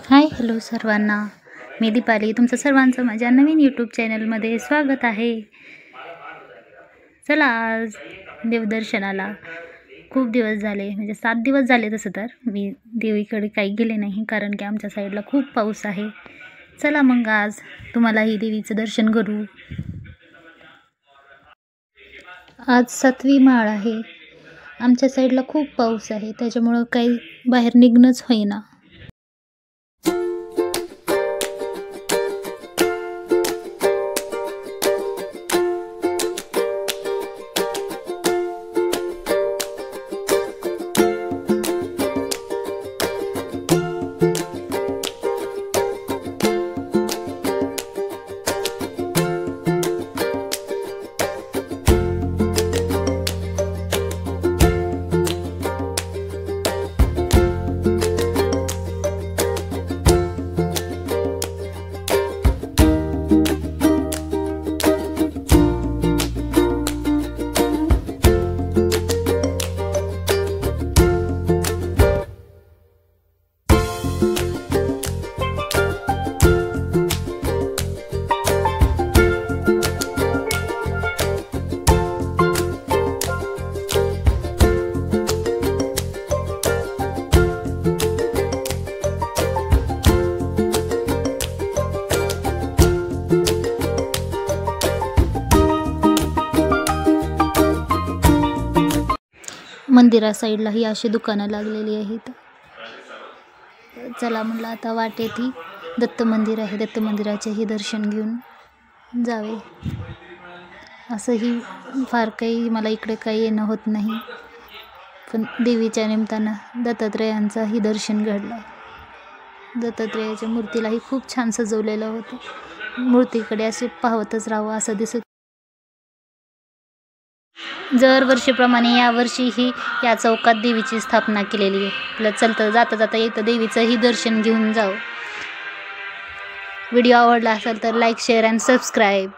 Hi hello सर्वांना, मी दीपाली. तुमचं सर्वांचं माझ्या नवीन यूट्यूब चॅनलमध्ये स्वागत आहे. चला आज देवदर्शनाला खूप दिवस झाले, म्हणजे 7 दिवस झाले. तसं तर मी देवीकडे काही गेले नाही, कारण की आमच्या साईडला खूप पाऊस आहे. चला मग आज तुम्हालाही देवीचं दर्शन करू. आज 7वी माळ आहे. आमच्या साईडला खूप पाऊस आहे, त्याच्यामुळं काही बाहेर निघणंच होईना. मंदिरा साईडला ही अशी दुकानं लागलेली आहेत. चला म्हटलं आता वाटेत ही दत्त मंदिर आहे, दत्त मंदिराचेही दर्शन घेऊन जावे. असंही फार काही मला इकडे काही येणं होत नाही, पण देवीच्या निमित्तानं दत्तात्रेयांचाही दर्शन घडलं. दत्तात्रेयाच्या मूर्तीलाही खूप छान सजवलेलं होतं. मूर्तीकडे असे पाहतच राहावं असं दिसत. दरवर्षीप्रमाणे यावर्षीही या चौकात देवीची स्थापना केलेली आहे. चलतं जाता जाता इथं देवीचंही दर्शन घेऊन जाऊ. व्हिडिओ आवडला असेल तर लाईक, शेअर अँड सबस्क्राईब.